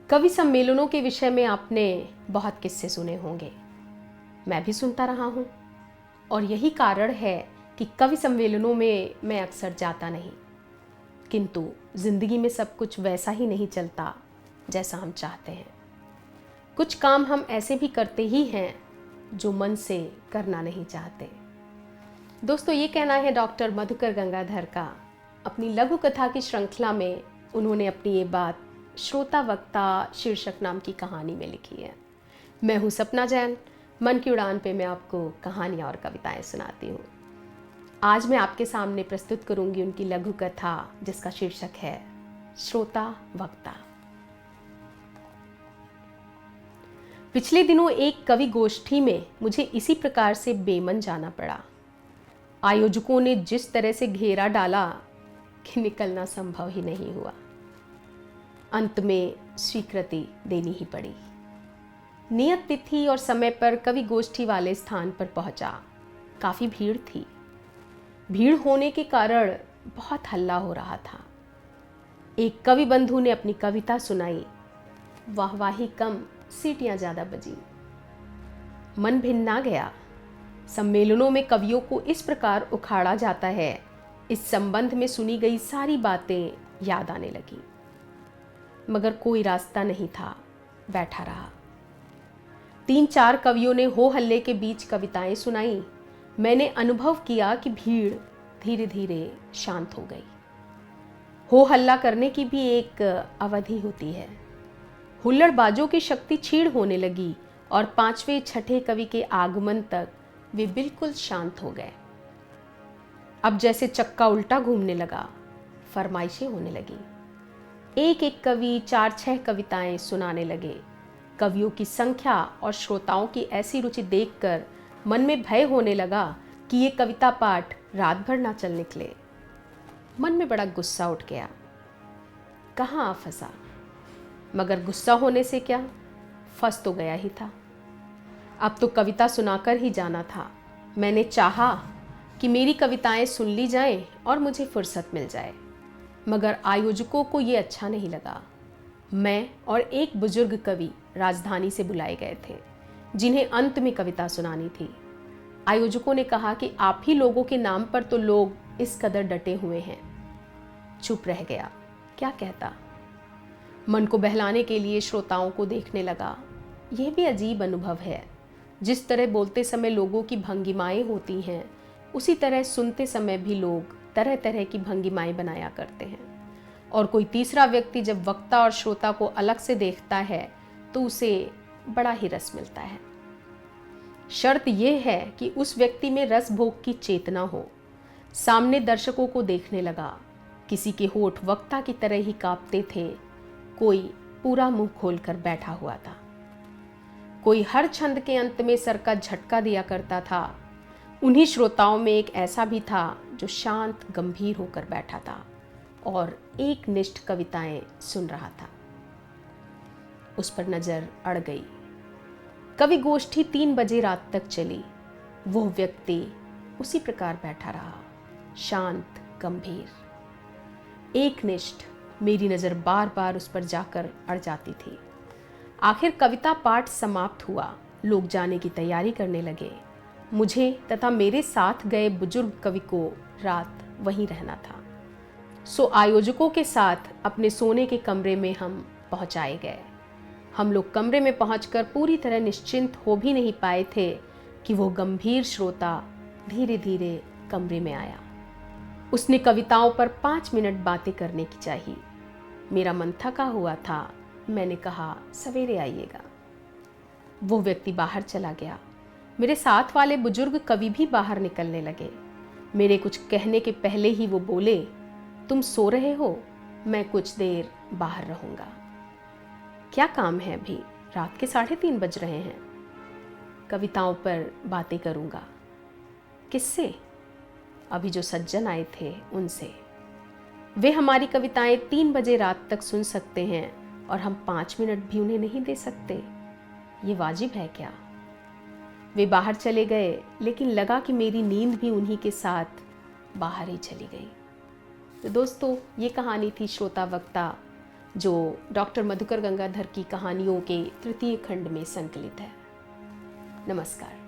कवि सम्मेलनों के विषय में आपने बहुत किस्से सुने होंगे, मैं भी सुनता रहा हूँ और यही कारण है कि कवि सम्मेलनों में मैं अक्सर जाता नहीं। किंतु जिंदगी में सब कुछ वैसा ही नहीं चलता जैसा हम चाहते हैं। कुछ काम हम ऐसे भी करते ही हैं जो मन से करना नहीं चाहते। दोस्तों, ये कहना है डॉक्टर मधुकर गंगाधर का। अपनी लघु कथा की श्रृंखला में उन्होंने अपनी ये बात श्रोता वक्ता शीर्षक नाम की कहानी में लिखी है। मैं हूँ सपना जैन। मन की उड़ान पे मैं आपको कहानियाँ और कविताएं सुनाती हूँ। आज मैं आपके सामने प्रस्तुत करूँगी उनकी लघु कथा जिसका शीर्षक है श्रोता वक्ता। पिछले दिनों एक कवि गोष्ठी में मुझे इसी प्रकार से बेमन जाना पड़ा। आयोजकों ने जिस तरह से घेरा डाला कि निकलना संभव ही नहीं हुआ। अंत में स्वीकृति देनी ही पड़ी। नियत तिथि और समय पर कवि गोष्ठी वाले स्थान पर पहुंचा। काफी भीड़ थी। भीड़ होने के कारण बहुत हल्ला हो रहा था। एक कवि बंधु ने अपनी कविता सुनाई। वाहवाही कम, सीटियां ज्यादा बजी। मन भिन्ना गया। सम्मेलनों में कवियों को इस प्रकार उखाड़ा जाता है, इस संबंध में सुनी गई सारी बातें याद आने लगी। मगर कोई रास्ता नहीं था, बैठा रहा। 3-4 कवियों ने हो हल्ले के बीच कविताएं सुनाई। मैंने अनुभव किया कि भीड़ धीरे धीरे शांत हो गई। हो हल्ला करने की भी एक अवधि होती है। हुल्लड़बाजों की शक्ति क्षीण होने लगी और 5वें-6ठे कवि के आगमन तक वे बिल्कुल शांत हो गए। अब जैसे चक्का उल्टा घूमने लगा, फरमाइशें होने लगी। एक एक कवि 4-6 कविताएं सुनाने लगे। कवियों की संख्या और श्रोताओं की ऐसी रुचि देखकर मन में भय होने लगा कि ये कविता पाठ रात भर ना चल निकले। मन में बड़ा गुस्सा उठ गया। कहाँ आ फंसा। मगर गुस्सा होने से क्या, फंस तो गया ही था। अब तो कविता सुनाकर ही जाना था। मैंने चाहा कि मेरी कविताएं सुन ली जाएं और मुझे फुर्सत मिल जाए, मगर आयोजकों को ये अच्छा नहीं लगा। मैं और एक बुजुर्ग कवि राजधानी से बुलाए गए थे, जिन्हें अंत में कविता सुनानी थी। आयोजकों ने कहा कि आप ही लोगों के नाम पर तो लोग इस कदर डटे हुए हैं। चुप रह गया, क्या कहता। मन को बहलाने के लिए श्रोताओं को देखने लगा। यह भी अजीब अनुभव है। जिस तरह बोलते समय लोगों की भंगिमाएं होती हैं, उसी तरह सुनते समय भी लोग तरह तरह की भंगिमाएं बनाया करते हैं। और कोई तीसरा व्यक्ति जब वक्ता और श्रोता को अलग से देखता है तो उसे बड़ा ही रस मिलता है। शर्त यह है कि उस व्यक्ति में रस भोग की चेतना हो। सामने दर्शकों को देखने लगा। किसी के होठ वक्ता की तरह ही कांपते थे, कोई पूरा मुंह खोलकर बैठा हुआ था। कोई हर छंद के अंत में सर का झटका दिया करता था। उन्हीं श्रोताओं में एक ऐसा भी था जो शांत गंभीर होकर बैठा था और एक निष्ठ कविताएं सुन रहा था। उस पर नजर अड़ गई। कवि गोष्ठी 3 बजे रात तक चली। वो व्यक्ति उसी प्रकार बैठा रहा, शांत गंभीर एक निष्ठ। मेरी नजर बार बार उस पर जाकर अड़ जाती थी। आखिर कविता पाठ समाप्त हुआ। लोग जाने की तैयारी करने लगे। मुझे तथा मेरे साथ गए बुजुर्ग कवि को रात वहीं रहना था। सो आयोजकों के साथ अपने सोने के कमरे में हम पहुंचाए गए। हम लोग कमरे में पहुंचकर पूरी तरह निश्चिंत हो भी नहीं पाए थे कि वो गंभीर श्रोता धीरे धीरे कमरे में आया। उसने कविताओं पर 5 मिनट बातें करने की चाहिए। मेरा मन थका हुआ था। मैंने कहा, सवेरे आइएगा। वो व्यक्ति बाहर चला गया। मेरे साथ वाले बुजुर्ग कवि भी बाहर निकलने लगे। मेरे कुछ कहने के पहले ही वो बोले, तुम सो रहे हो, मैं कुछ देर बाहर रहूंगा। क्या काम है अभी? रात के 3:30 बज रहे हैं। कविताओं पर बातें करूंगा। किससे? अभी जो सज्जन आए थे उनसे। वे हमारी कविताएं 3 बजे रात तक सुन सकते हैं और हम 5 मिनट भी उन्हें नहीं दे सकते। ये वाजिब है क्या? वे बाहर चले गए, लेकिन लगा कि मेरी नींद भी उन्हीं के साथ बाहर ही चली गई। तो दोस्तों, ये कहानी थी श्रोता वक्ता, जो डॉक्टर मधुकर गंगाधर की कहानियों के तृतीय खंड में संकलित है। नमस्कार।